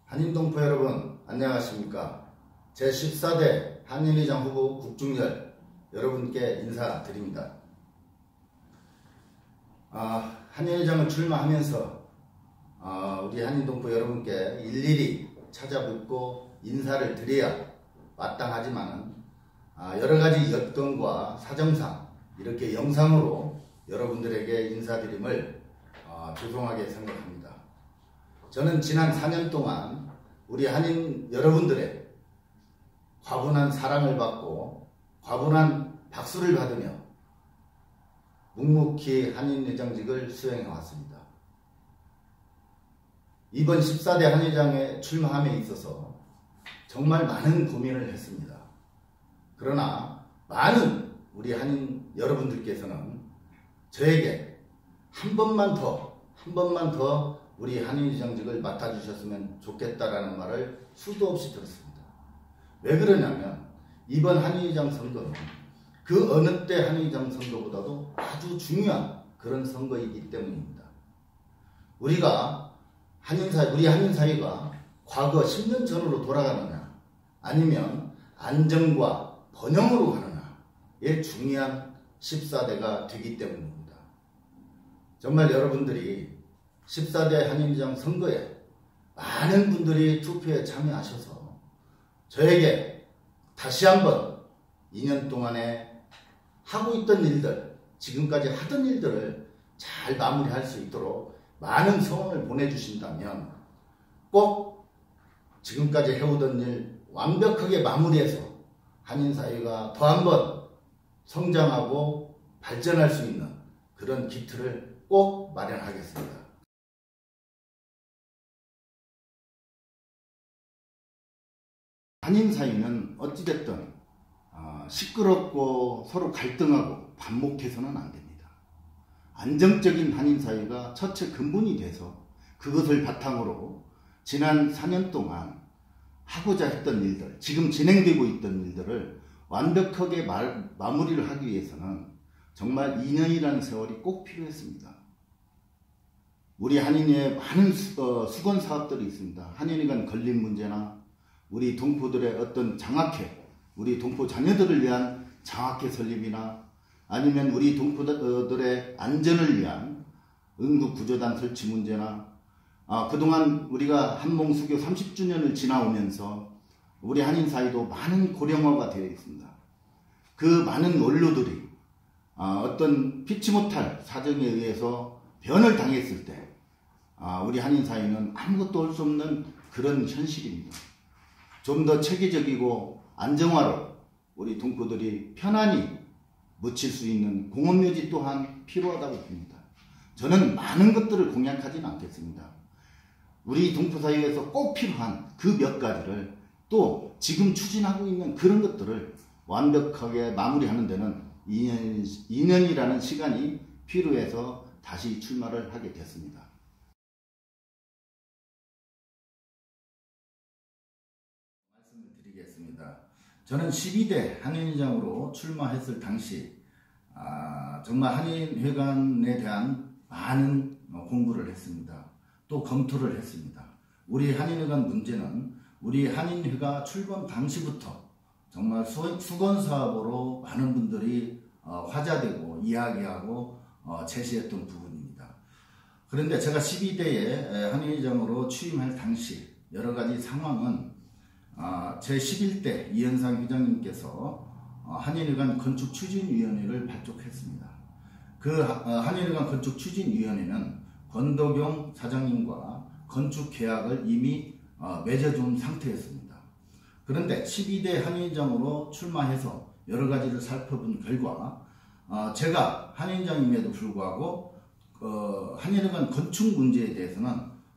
한인동포 여러분 안녕하십니까. 제14대 한인회장 후보 국중열 여러분께 인사드립니다. 한인회장을 출마하면서 우리 한인동포 여러분께 일일이 찾아뵙고 인사를 드려야 마땅하지만 여러가지 여건과 사정상 이렇게 영상으로 여러분들에게 인사드림을 죄송하게 생각합니다. 저는 지난 4년 동안 우리 한인 여러분들의 과분한 사랑을 받고 과분한 박수를 받으며 묵묵히 한인회장직을 수행해 왔습니다. 이번 14대 한인회장에 출마함에 있어서 정말 많은 고민을 했습니다. 그러나 많은 우리 한인 여러분들께서는 저에게 한 번만 더 우리 한인회장직을 맡아주셨으면 좋겠다라는 말을 수도 없이 들었습니다. 왜 그러냐면 이번 한인회장 선거는 그 어느 때 한인회장 선거보다도 아주 중요한 그런 선거이기 때문입니다. 우리 한인사회가 과거 10년 전으로 돌아가느냐 아니면 안정과 번영으로 가느냐의 중요한 14대가 되기 때문입니다. 정말 여러분들이 14대 한인회장 선거에 많은 분들이 투표에 참여하셔서 저에게 다시 한번 2년 동안에 하고 있던 일들, 지금까지 하던 일들을 잘 마무리할 수 있도록 많은 성원을 보내주신다면 꼭 지금까지 해오던 일 완벽하게 마무리해서 한인사회가 더 한번 성장하고 발전할 수 있는 그런 기틀을 꼭 마련하겠습니다. 한인사회는 어찌됐든 시끄럽고 서로 갈등하고 반목해서는 안 됩니다. 안정적인 한인사회가 첫째 근본이 돼서 그것을 바탕으로 지난 4년 동안 하고자 했던 일들, 지금 진행되고 있던 일들을 완벽하게 마무리를 하기 위해서는 정말 2년이라는 세월이 꼭 필요했습니다. 우리 한인회에 많은 수건 사업들이 있습니다. 한인회 간 건립 문제나 우리 동포들의 어떤 장학회, 우리 동포 자녀들을 위한 장학회 설립이나 아니면 우리 동포들의 안전을 위한 응급구조단 설치 문제나 그동안 우리가 한몽수교 30주년을 지나오면서 우리 한인사회도 많은 고령화가 되어 있습니다. 그 많은 원로들이 어떤 피치 못할 사정에 의해서 변을 당했을 때 우리 한인사회는 아무것도 할 수 없는 그런 현실입니다. 좀 더 체계적이고 안정화로 우리 동포들이 편안히 묻힐 수 있는 공원묘지 또한 필요하다고 봅니다. 저는 많은 것들을 공약하지는 않겠습니다. 우리 동포사회에서 꼭 필요한 그 몇 가지를 또 지금 추진하고 있는 그런 것들을 완벽하게 마무리하는 데는 2년이라는 시간이 필요해서 다시 출마를 하게 됐습니다. 말씀을 드리겠습니다. 저는 12대 한인회장으로 출마했을 당시 정말 한인회관에 대한 많은 공부를 했습니다. 또 검토를 했습니다. 우리 한인회관 문제는 우리 한인회가 출범 당시부터 정말 수건사업으로 많은 분들이 화제되고 이야기하고 제시했던 부분입니다. 그런데 제가 12대의 한인회장으로 취임할 당시 여러가지 상황은 제11대 이현상 회장님께서 한인회관 건축추진위원회를 발족했습니다. 그 한인회관 건축추진위원회는 권덕용 사장님과 건축계약을 이미 맺어준 상태였습니다. 그런데 12대 한인회장으로 출마해서 여러가지를 살펴본 결과 제가 한인회장임에도 불구하고 한인회관 건축 문제에 대해서는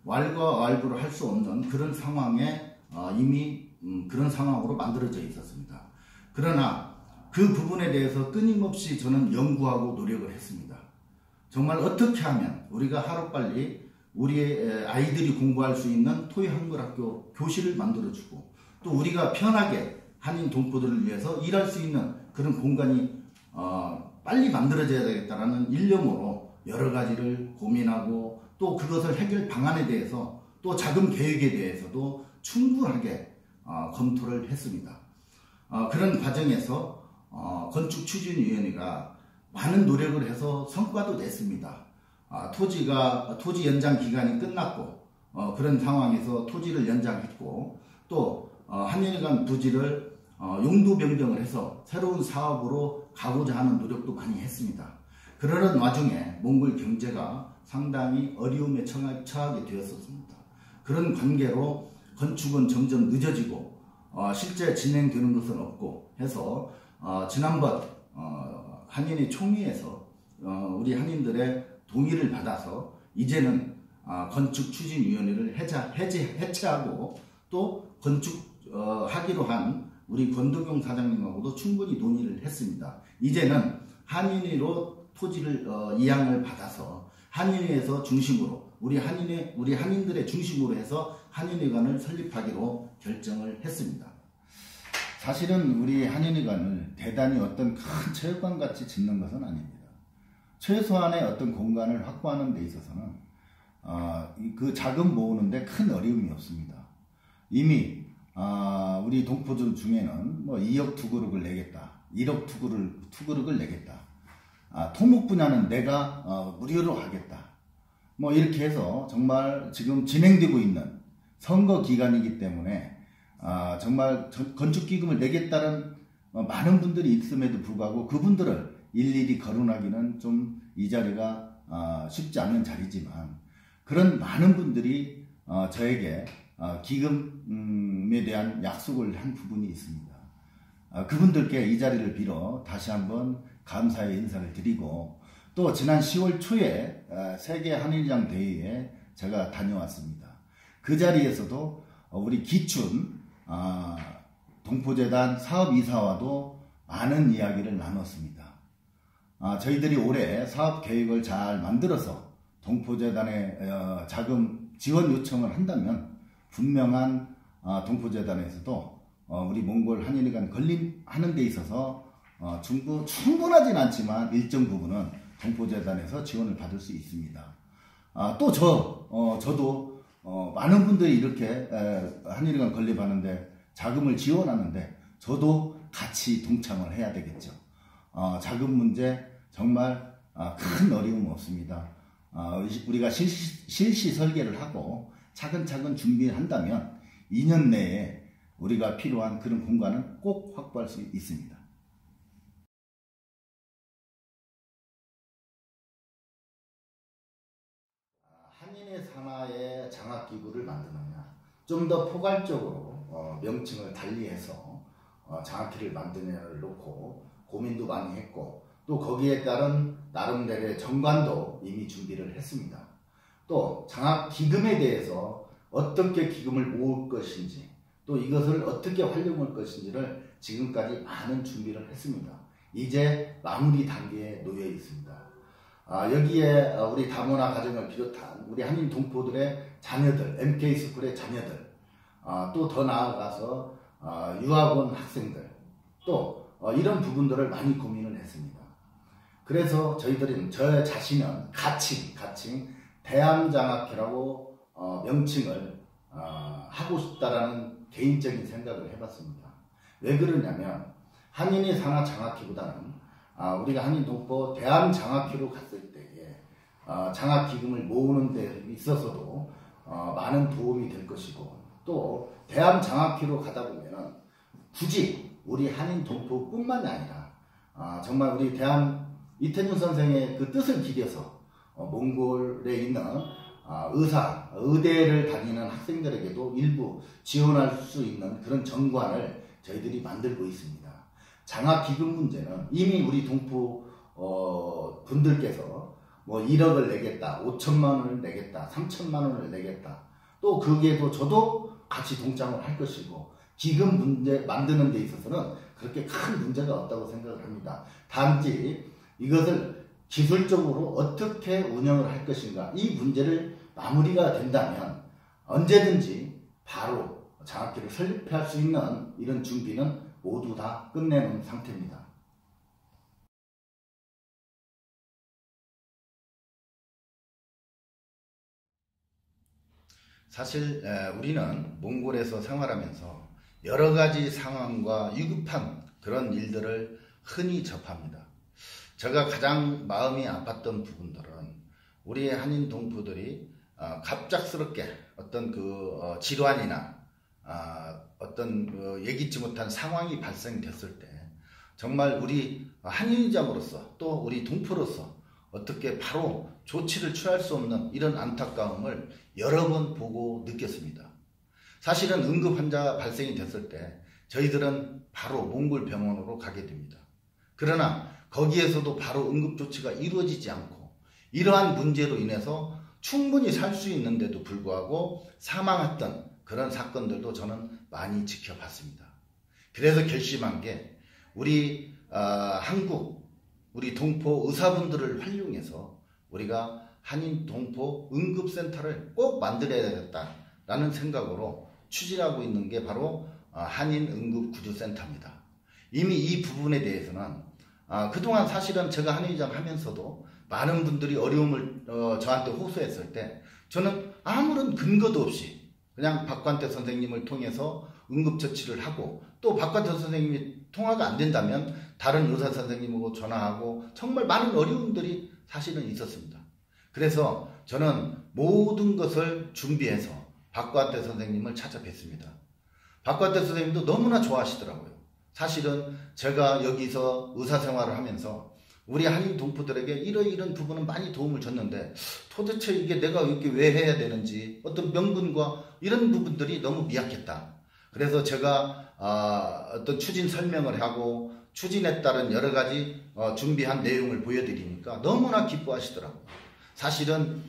왈가왈부를 할 수 없는 그런 상황에 이미 그런 상황으로 만들어져 있었습니다. 그러나 그 부분에 대해서 끊임없이 저는 연구하고 노력을 했습니다. 정말 어떻게 하면 우리가 하루빨리 우리의 아이들이 공부할 수 있는 토의한글학교 교실을 만들어주고 또 우리가 편하게 한인 동포들을 위해서 일할 수 있는 그런 공간이 빨리 만들어져야 되겠다라는 일념으로 여러 가지를 고민하고 또 그것을 해결 방안에 대해서 또 자금 계획에 대해서도 충분하게 검토를 했습니다. 그런 과정에서 건축추진위원회가 많은 노력을 해서 성과도 냈습니다. 토지 연장 기간이 끝났고 그런 상황에서 토지를 연장했고 또 한인회관 부지를 용도 변경을 해서 새로운 사업으로 가고자 하는 노력도 많이 했습니다. 그러는 와중에 몽골 경제가 상당히 어려움에 처하게 되었습니다. 그런 관계로 건축은 점점 늦어지고 실제 진행되는 것은 없고 해서 지난번 한인회 총회에서 우리 한인들의 동의를 받아서 이제는 건축추진위원회를 해체하고 또 건축하기로 한 우리 권도경 사장님하고도 충분히 논의를 했습니다. 이제는 한인회로 토지를 이양을 받아서 한인회에서 중심으로 우리 한인들의 중심으로 해서 한인회관을 설립하기로 결정을 했습니다. 사실은 우리 한인회관을 대단히 어떤 큰 체육관 같이 짓는 것은 아닙니다. 최소한의 어떤 공간을 확보하는 데 있어서는 그 자금 모으는데 큰 어려움이 없습니다. 이미 우리 동포들 중에는 뭐 2억 투구륵을 내겠다, 1억 투구륵을 내겠다, 토목 분야는 내가 무료로 하겠다, 뭐 이렇게 해서 정말 지금 진행되고 있는 선거 기간이기 때문에 정말 건축기금을 내겠다는 많은 분들이 있음에도 불구하고 그분들을 일일이 거론하기는 좀 이 자리가 쉽지 않은 자리지만 그런 많은 분들이 저에게 기금에 대한 약속을 한 부분이 있습니다. 그분들께 이 자리를 빌어 다시 한번 감사의 인사를 드리고 또 지난 10월 초에 세계 한인장 대회에 제가 다녀왔습니다. 그 자리에서도 우리 기춘 동포재단 사업이사와도 많은 이야기를 나눴습니다. 저희들이 올해 사업 계획을 잘 만들어서 동포재단에 자금 지원 요청을 한다면 분명한 동포재단에서도 우리 몽골 한인회관 건립하는 데 있어서 충분하진 않지만 일정 부분은 동포재단에서 지원을 받을 수 있습니다. 또 저도 많은 분들이 이렇게 한인회관 건립하는데 자금을 지원하는데 저도 같이 동참을 해야 되겠죠. 자금 문제 정말 큰 어려움 없습니다. 우리가 실시 설계를 하고 차근차근 준비한다면 2년 내에 우리가 필요한 그런 공간은 꼭 확보할 수 있습니다. 한인회 산하의 장학기구를 만드느냐, 좀 더 포괄적으로 명칭을 달리해서 장학기를 만드느냐를 놓고 고민도 많이 했고 또 거기에 따른 나름대로의 정관도 이미 준비를 했습니다. 또 장학기금에 대해서 어떻게 기금을 모을 것인지 또 이것을 어떻게 활용할 것인지를 지금까지 많은 준비를 했습니다. 이제 마무리 단계에 놓여 있습니다. 여기에 우리 다문화 가정을 비롯한 우리 한인 동포들의 자녀들, MK스쿨의 자녀들, 또 더 나아가서 유학원 학생들, 또 이런 부분들을 많이 고민을 했습니다. 그래서 저희들은 저 자신은 가칭 대암장학회라고 명칭을 하고 싶다라는 개인적인 생각을 해봤습니다. 왜 그러냐면 한인의 산하 장학회보다는 우리가 한인 동포 대암장학회로 갔을 때에 장학기금을 모으는 데 있어서도 많은 도움이 될 것이고 또 대암장학회로 가다 보면은 굳이 우리 한인 동포뿐만이 아니라 정말 우리 이태준 선생의 그 뜻을 기려서 몽골에 있는 의대를 다니는 학생들에게도 일부 지원할 수 있는 그런 정관을 저희들이 만들고 있습니다. 장학기금 문제는 이미 우리 동포 분들께서 뭐 1억을 내겠다, 5천만 원을 내겠다, 3천만 원을 내겠다, 또 거기에도 저도 같이 동참을 할 것이고 기금 문제 만드는 데 있어서는 그렇게 큰 문제가 없다고 생각을 합니다. 단지 이것을 기술적으로 어떻게 운영을 할 것인가, 이 문제를 마무리가 된다면 언제든지 바로 장학회를 설립할 수 있는 이런 준비는 모두 다 끝내놓은 상태입니다. 사실 우리는 몽골에서 생활하면서 여러 가지 상황과 위급한 그런 일들을 흔히 접합니다. 제가 가장 마음이 아팠던 부분들은 우리 한인 동포들이 갑작스럽게 어떤 질환이나 어떤 예기치 못한 상황이 발생됐을 때 정말 우리 한인이장으로서 또 우리 동포로서 어떻게 바로 조치를 취할 수 없는 이런 안타까움을 여러 번 보고 느꼈습니다. 사실은 응급 환자 발생이 됐을 때 저희들은 바로 몽골 병원으로 가게 됩니다. 그러나 거기에서도 바로 응급 조치가 이루어지지 않고 이러한 문제로 인해서 충분히 살 수 있는데도 불구하고 사망했던 그런 사건들도 저는 많이 지켜봤습니다. 그래서 결심한 게 우리 한국 우리 동포 의사분들을 활용해서 우리가 한인 동포 응급센터를 꼭 만들어야겠다라는 생각으로 추진하고 있는 게 바로 한인 응급구조센터입니다. 이미 이 부분에 대해서는 그동안 사실은 제가 한인의장 하면서도 많은 분들이 어려움을 저한테 호소했을 때 저는 아무런 근거도 없이 그냥 박관태 선생님을 통해서 응급처치를 하고 또 박관태 선생님이 통화가 안 된다면 다른 의사 선생님하고 전화하고 정말 많은 어려움들이 사실은 있었습니다. 그래서 저는 모든 것을 준비해서 박관태 선생님을 찾아뵀습니다. 박관태 선생님도 너무나 좋아하시더라고요. 사실은 제가 여기서 의사생활을 하면서 우리 한인 동포들에게 이런 부분은 많이 도움을 줬는데 도대체 이게 내가 이렇게 왜 해야 되는지 어떤 명분과 이런 부분들이 너무 미약했다. 그래서 제가 어떤 추진 설명을 하고 추진에 따른 여러 가지 준비한 내용을 보여드리니까 너무나 기뻐하시더라고요. 사실은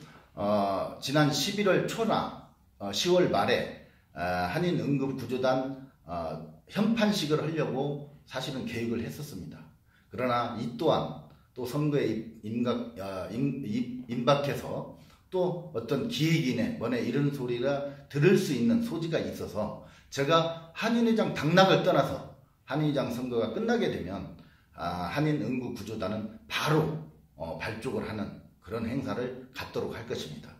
지난 11월 초나 10월 말에 한인 응급구조단 현판식을 하려고 사실은 계획을 했었습니다. 그러나 이 또한 또 선거에 임박해서 또 어떤 기획이네 뭐네 이런 소리가 들을 수 있는 소지가 있어서 제가 한인의장 당락을 떠나서 한인의장 선거가 끝나게 되면 한인 응급구조단은 바로 발족을 하는 그런 행사를 갖도록 할 것입니다.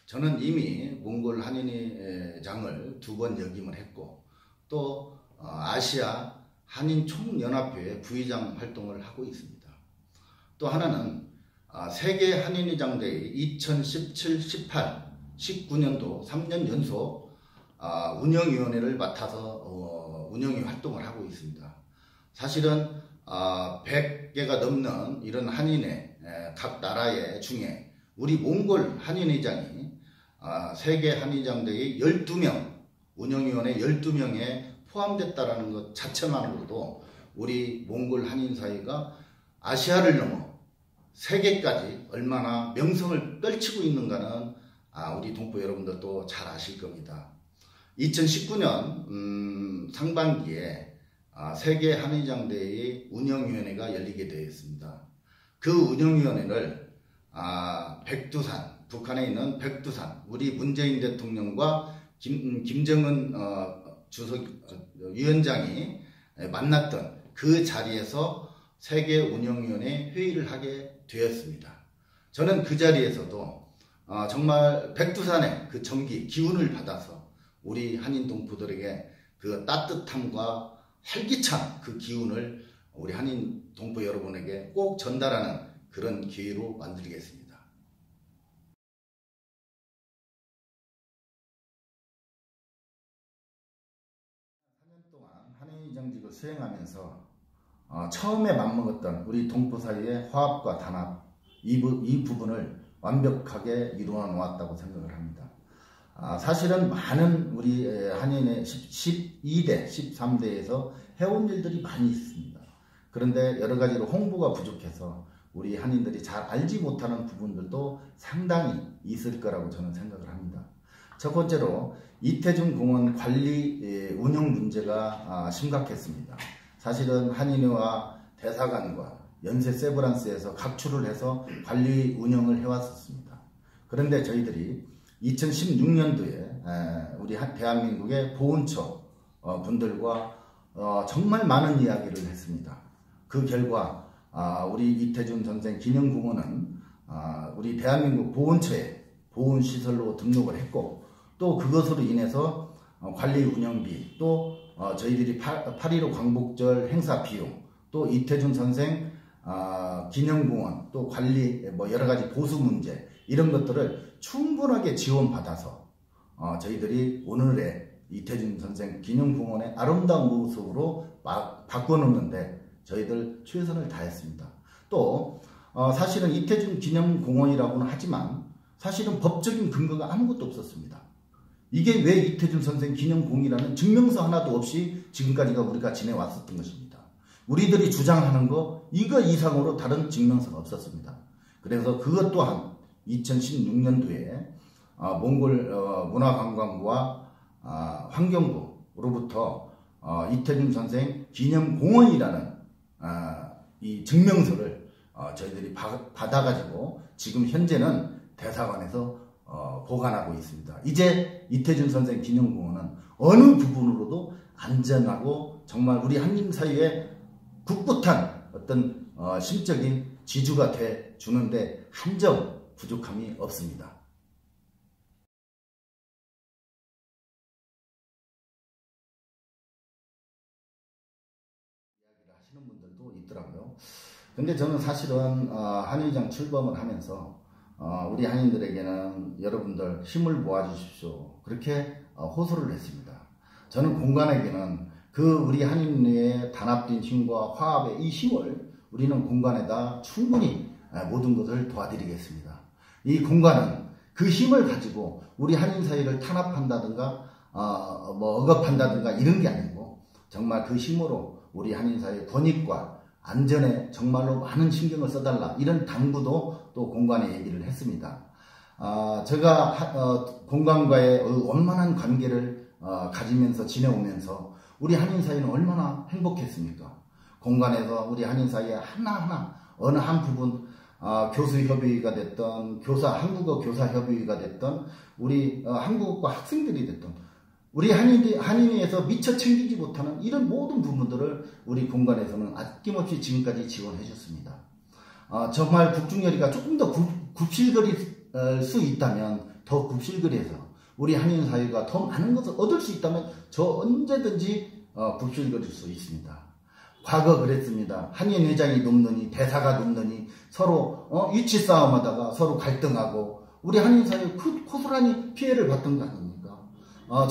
저는 이미 몽골 한인의장을 2번 역임을 했고 또 아시아 한인 총연합회의 부의장 활동을 하고 있습니다. 또 하나는 세계 한인의장대회 2017, 18, 19년도 3년 연속 운영위원회를 맡아서 운영위 활동을 하고 있습니다. 사실은 100개가 넘는 이런 한인회 각 나라의 중에 우리 몽골 한인의장이 세계 한인의장대회 12명 운영위원회 12명에 포함됐다는 것 자체만으로도 우리 몽골 한인 사회가 아시아를 넘어 세계까지 얼마나 명성을 떨치고 있는가는 우리 동포 여러분들도 잘 아실 겁니다. 2019년 상반기에 세계 한인의장대회 운영위원회가 열리게 되었습니다. 그 운영위원회를 백두산, 북한에 있는 백두산 우리 문재인 대통령과 김정은 위원장이 만났던 그 자리에서 세계 운영위원회 회의를 하게 되었습니다. 저는 그 자리에서도 정말 백두산의 그 정기 기운을 받아서 우리 한인 동포들에게 그 따뜻함과 활기찬 그 기운을 우리 한인 동포 여러분에게 꼭 전달하는 그런 기회로 만들겠습니다. 4년 동안 한인의장직을 수행하면서 처음에 맘먹었던 우리 동포 사이의 화합과 단합 이 부분을 완벽하게 이루어 놓았다고 생각을 합니다. 사실은 많은 우리 한인의 12대, 13대에서 해온 일들이 많이 있습니다. 그런데 여러 가지로 홍보가 부족해서 우리 한인들이 잘 알지 못하는 부분들도 상당히 있을 거라고 저는 생각을 합니다. 첫 번째로 이태준 공원 관리 운영 문제가 심각했습니다. 사실은 한인회와 대사관과 연세 세브란스에서 각출을 해서 관리 운영을 해왔었습니다. 그런데 저희들이 2016년도에 우리 대한민국의 보훈처 분들과 정말 많은 이야기를 했습니다. 그 결과 우리 이태준 선생 기념공원은 우리 대한민국 보훈처에 보훈시설로 등록을 했고, 또 그것으로 인해서 관리 운영비, 또 저희들이 8.15 광복절 행사 비용, 또 이태준 선생 기념공원, 또 관리 여러가지 보수 문제, 이런 것들을 충분하게 지원받아서 저희들이 오늘의 이태준 선생 기념공원의 아름다운 모습으로 바꿔놓는데 저희들 최선을 다했습니다. 또 사실은 이태준 기념공원이라고는 하지만 사실은 법적인 근거가 아무것도 없었습니다. 이게 왜 이태준 선생 기념공이라는 증명서 하나도 없이 지금까지가 우리가 지내왔었던 것입니다. 우리들이 주장하는 거 이거 이상으로 다른 증명서가 없었습니다. 그래서 그것 또한 2016년도에 몽골 문화관광부와 환경부로부터 이태준 선생 기념공원이라는 이 증명서를 저희들이 받아가지고 지금 현재는 대사관에서 보관하고 있습니다. 이제 이태준 선생 기념공원은 어느 부분으로도 안전하고 정말 우리 한인사회에 꿋꿋한 어떤 심적인 지주가 돼 주는데 한 점 부족함이 없습니다. 이야기를 하시는 분들도 있더라고요. 근데 저는 사실은 한의장 출범을 하면서 우리 한인들에게는 여러분들 힘을 모아주십시오, 그렇게 호소를 했습니다. 저는 공간에게는 그 우리 한인의 단합된 힘과 화합의 이 힘을 우리는 공간에다 충분히 모든 것을 도와드리겠습니다. 이 공간은 그 힘을 가지고 우리 한인 사회를 탄압한다든가 억압한다든가 이런 게 아니고 정말 그 힘으로 우리 한인 사회의 권익과 안전에 정말로 많은 신경을 써달라, 이런 당부도 또 공간에 얘기를 했습니다. 제가 공간과의 원만한 관계를 가지면서 지내오면서 우리 한인 사회는 얼마나 행복했습니까? 공간에서 우리 한인 사회 하나하나 어느 한 부분 교수협의회가 됐던 한국어 교사협의회가 됐던 우리 한국어과 학생들이 됐던 우리 한인회에서 미처 챙기지 못하는 이런 모든 부분들을 우리 공간에서는 아낌없이 지금까지 지원해 줬습니다. 정말 국중열이가 조금 더 굽실거릴 수 있다면 더 굽실거려서 우리 한인 사회가 더 많은 것을 얻을 수 있다면 저 언제든지 굽실거릴 수 있습니다. 과거 그랬습니다. 한인 회장이 높느니 대사가 높느니 서로 위치 싸움하다가 서로 갈등하고 우리 한인 사회 고스란히 피해를 봤던 거 아닙니까?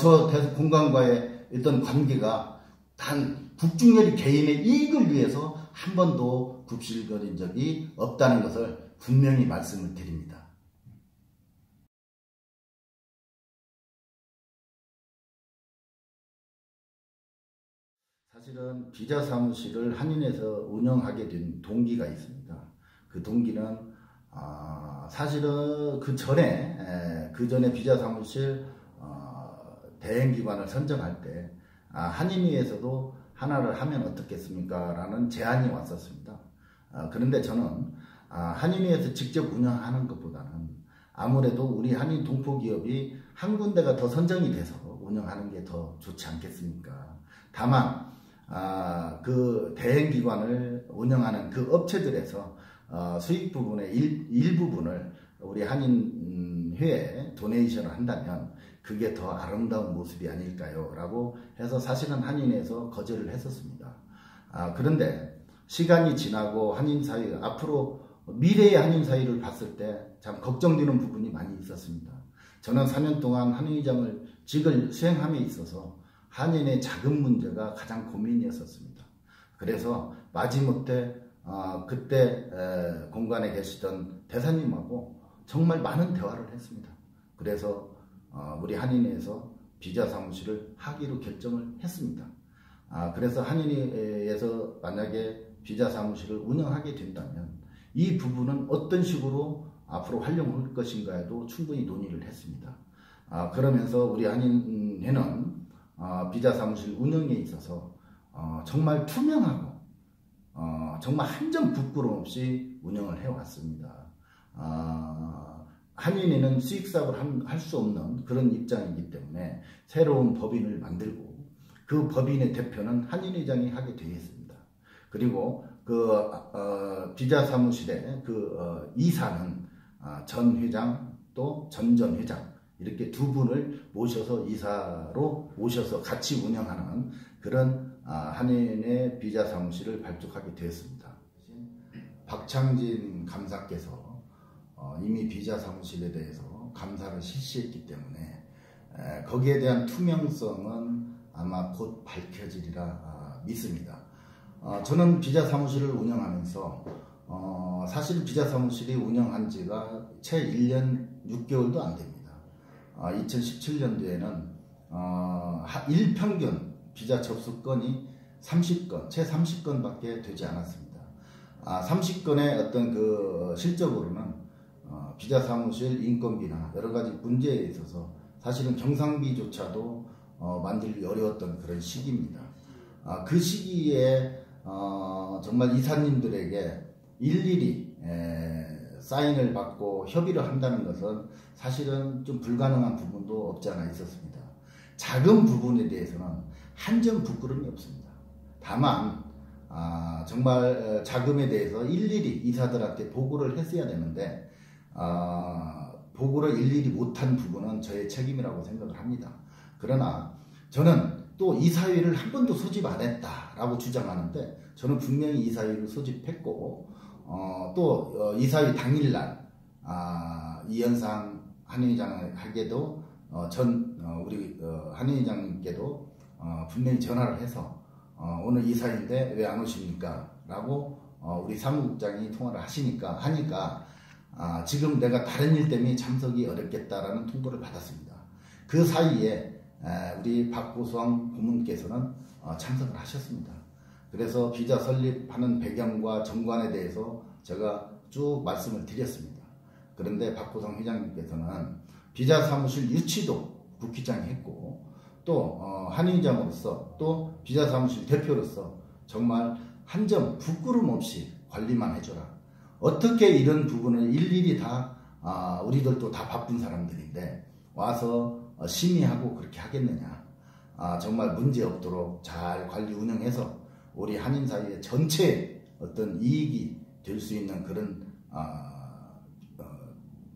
저 공간과의 어떤 관계가 단 국중열이 개인의 이익을 위해서 한 번도 굽실거린 적이 없다는 것을 분명히 말씀을 드립니다. 사실은 비자 사무실을 한인에서 운영하게 된 동기가 있습니다. 그 동기는 사실은 그 전에 비자 사무실 대행기관을 선정할 때 한인회에서도 하나를 하면 어떻겠습니까? 라는 제안이 왔었습니다. 그런데 저는 한인회에서 직접 운영하는 것보다는 아무래도 우리 한인 동포기업이 한 군데가 더 선정이 돼서 운영하는 게 더 좋지 않겠습니까? 다만 그 대행기관을 운영하는 그 업체들에서 수익 부분의 일부분을 우리 한인회에 도네이션을 한다면 그게 더 아름다운 모습이 아닐까요? 라고 해서 사실은 한인회에서 거절을 했었습니다. 그런데 시간이 지나고 한인사회, 앞으로 미래의 한인사회를 봤을 때 참 걱정되는 부분이 많이 있었습니다. 저는 4년 동안 한인회장을 직을 수행함에 있어서 한인의 자금 문제가 가장 고민이었었습니다. 그래서 마지못해 그때 공간에 계시던 대사님하고 정말 많은 대화를 했습니다. 그래서 우리 한인회에서 비자 사무실을 하기로 결정을 했습니다. 그래서 한인회에서 만약에 비자 사무실을 운영하게 된다면 이 부분은 어떤 식으로 앞으로 활용할 것인가에도 충분히 논의를 했습니다. 그러면서 우리 한인회는 비자 사무실 운영에 있어서 정말 투명하고 정말 한 점 부끄럼 없이 운영을 해왔습니다. 한인회는 수익사업을 할 수 없는 그런 입장이기 때문에 새로운 법인을 만들고 그 법인의 대표는 한인회장이 하게 되어 있습니다. 그리고 비자 사무실의 이사는 전 회장 또 전 회장 이렇게 두 분을 모셔서 이사로 모셔서 같이 운영하는 그런 한인의 비자 사무실을 발족하게 되었습니다. 박창진 감사께서 이미 비자 사무실에 대해서 감사를 실시했기 때문에 거기에 대한 투명성은 아마 곧 밝혀지리라 믿습니다. 저는 비자 사무실을 운영하면서 사실 비자 사무실이 운영한 지가 채 1년 6개월도 안 됩니다. 2017년도에는 일평균 비자 접수 건이 30건, 채 30건밖에 되지 않았습니다. 30건의 어떤 실적으로는 비자 사무실 인건비나 여러 가지 문제에 있어서 사실은 경상비조차도 만들기 어려웠던 그런 시기입니다. 그 시기에 정말 이사님들에게 일일이 사인을 받고 협의를 한다는 것은 사실은 좀 불가능한 부분도 없지 않아 있었습니다. 작은 부분에 대해서는 한 점 부끄러움이 없습니다. 다만 정말 자금에 대해서 일일이 이사들한테 보고를 했어야 되는데 보고를 일일이 못한 부분은 저의 책임이라고 생각을 합니다. 그러나 저는 또 이사회를 한 번도 소집 안 했다라고 주장하는데 저는 분명히 이사회를 소집했고 또 이사회 당일날 이현상 한의장에게도 우리 한의장님께도 분명히 전화를 해서 오늘 이사인데 왜 안 오십니까? 라고 우리 사무국장이 통화를 하니까 지금 내가 다른 일 때문에 참석이 어렵겠다라는 통보를 받았습니다. 그 사이에 우리 박보성 고문께서는 참석을 하셨습니다. 그래서 비자 설립하는 배경과 정관에 대해서 제가 쭉 말씀을 드렸습니다. 그런데 박보성 회장님께서는 비자 사무실 유치도 국회의장이 했고 또 한의장으로서 또 비자 사무실 대표로서 정말 한 점 부끄럼 없이 관리만 해줘라. 어떻게 이런 부분을 일일이 다 우리들도 다 바쁜 사람들인데 와서 심의하고 그렇게 하겠느냐. 정말 문제 없도록 잘 관리 운영해서 우리 한인 사회의 전체 어떤 이익이 될 수 있는 그런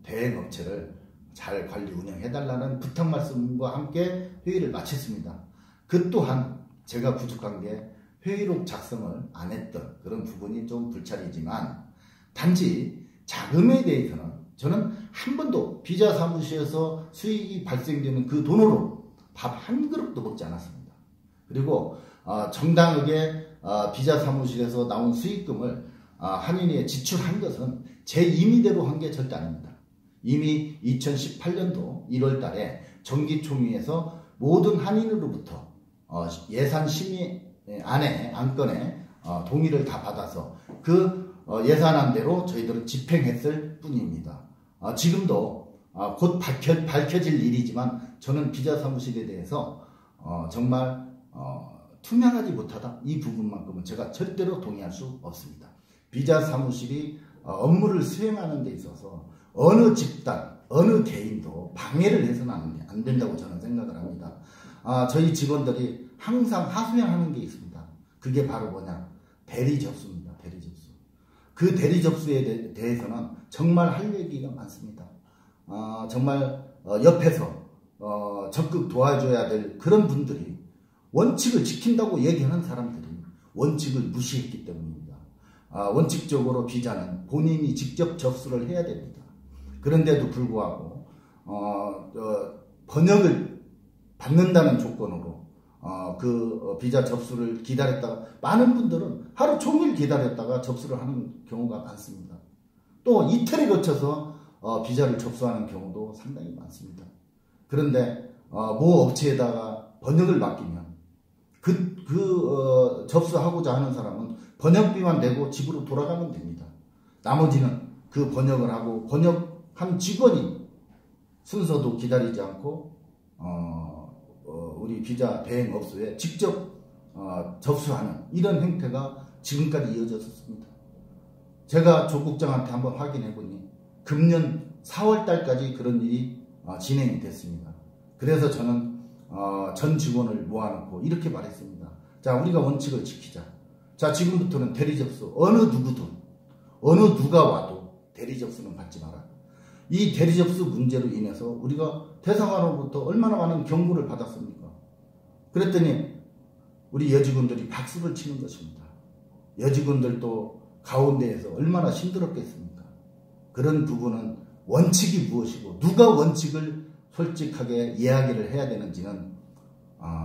대행업체를 잘 관리 운영해달라는 부탁 말씀과 함께 회의를 마쳤습니다. 그 또한 제가 부족한 게 회의록 작성을 안 했던 그런 부분이 좀 불찰이지만 단지 자금에 대해서는 저는 한 번도 비자 사무실에서 수익이 발생되는 그 돈으로 밥 한 그릇도 먹지 않았습니다. 그리고 정당하게 비자 사무실에서 나온 수익금을 한인회에 지출한 것은 제 임의대로 한 게 절대 아닙니다. 이미 2018년도 1월 달에 정기총회에서 모든 한인으로부터 예산 심의 안건에 동의를 다 받아서 그 예산안대로 저희들은 집행했을 뿐입니다. 지금도 곧 밝혀질 일이지만 저는 비자 사무실에 대해서 정말 투명하지 못하다 이 부분만큼은 제가 절대로 동의할 수 없습니다. 비자 사무실이 업무를 수행하는 데 있어서 어느 집단, 어느 개인도 방해를 해서는 안 된다고 저는 생각을 합니다. 저희 직원들이 항상 하소연하는 게 있습니다. 그게 바로 뭐냐? 대리 접수입니다. 대리 접수. 그 대리 접수에 대해서는 정말 할 얘기가 많습니다. 정말 옆에서 적극 도와줘야 될 그런 분들이 원칙을 지킨다고 얘기하는 사람들이 원칙을 무시했기 때문입니다. 원칙적으로 비자는 본인이 직접 접수를 해야 됩니다. 그런데도 불구하고 번역을 받는다는 조건으로 비자 접수를 기다렸다가 많은 분들은 하루 종일 기다렸다가 접수를 하는 경우가 많습니다. 또 이틀에 거쳐서 비자를 접수하는 경우도 상당히 많습니다. 그런데 모 업체에다가 번역을 맡기면 접수하고자 하는 사람은 번역비만 내고 집으로 돌아가면 됩니다. 나머지는 그 번역을 하고 번역한 직원이 순서도 기다리지 않고 우리 비자 대행업소에 직접 접수하는 이런 행태가 지금까지 이어졌습니다. 제가 조 국장한테 한번 확인해 보니 금년 4월 달까지 그런 일이 진행이 됐습니다. 그래서 저는 전 직원을 모아놓고 이렇게 말했습니다. 자, 우리가 원칙을 지키자. 자, 지금부터는 대리 접수 어느 누구든 어느 누가 와도 대리 접수는 받지 마라. 이 대리 접수 문제로 인해서 우리가 대사관으로부터 얼마나 많은 경고를 받았습니까? 그랬더니 우리 여직원들이 박수를 치는 것입니다. 여직원들도 가운데에서 얼마나 힘들었겠습니까? 그런 부분은 원칙이 무엇이고 누가 원칙을 솔직하게 이야기를 해야 되는지는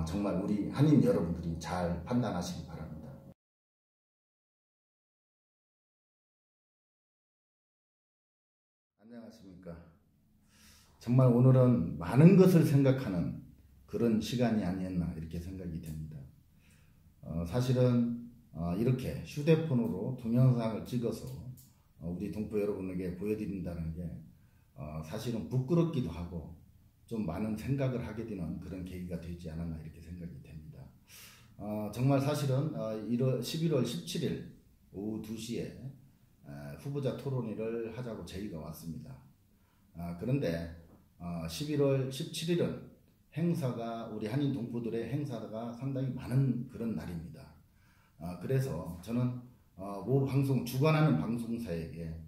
정말 우리 한인 여러분들이 잘 판단하시기 바랍니다. 안녕하십니까. 정말 오늘은 많은 것을 생각하는 그런 시간이 아니었나 이렇게 생각이 됩니다. 사실은 이렇게 휴대폰으로 동영상을 찍어서 우리 동포 여러분에게 보여드린다는 게 사실은 부끄럽기도 하고 좀 많은 생각을 하게 되는 그런 계기가 되지 않았나 이렇게 생각이 됩니다. 정말 사실은 11월 17일 오후 2시에 후보자 토론회를 하자고 제의가 왔습니다. 그런데 11월 17일은 행사가 우리 한인 동포들의 행사가 상당히 많은 그런 날입니다. 그래서 저는 모 방송 주관하는 방송사에게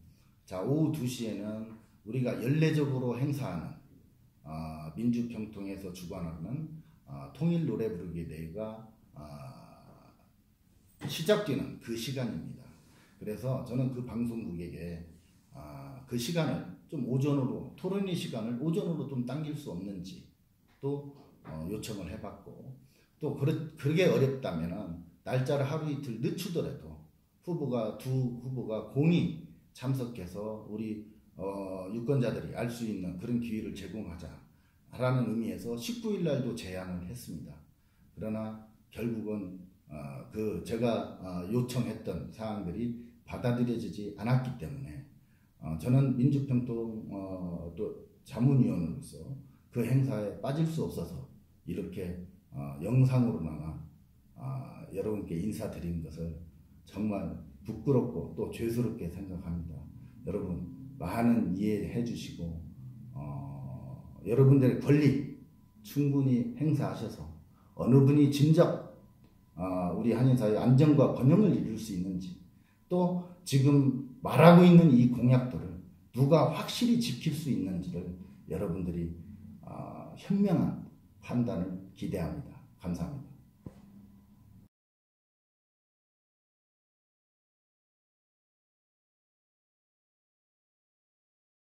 자 오후 2시에는 우리가 연례적으로 행사하는 민주평통에서 주관하는 통일 노래 부르기 대회가 시작되는 그 시간입니다. 그래서 저는 그 방송국에게 그 시간을 좀 오전으로 토론회 시간을 오전으로 좀 당길 수 없는지 또 요청을 해봤고 또 그게 어렵다면은 날짜를 하루 이틀 늦추더라도 두 후보가 공히 참석해서 우리 유권자들이 알 수 있는 그런 기회를 제공하자라는 의미에서 19일 날도 제안을 했습니다. 그러나 결국은 제가 요청했던 사항들이 받아들여지지 않았기 때문에 저는 민주평통 또 자문위원으로서 그 행사에 빠질 수 없어서 이렇게 영상으로나마 여러분께 인사드린 것을 정말 부끄럽고 또 죄스럽게 생각합니다. 여러분 많은 이해해 주시고 여러분들의 권리 충분히 행사하셔서 어느 분이 진작 우리 한인사회의 안정과 번영을 이룰 수 있는지 또 지금 말하고 있는 이 공약들을 누가 확실히 지킬 수 있는지를 여러분들이 현명한 판단을 기대합니다. 감사합니다.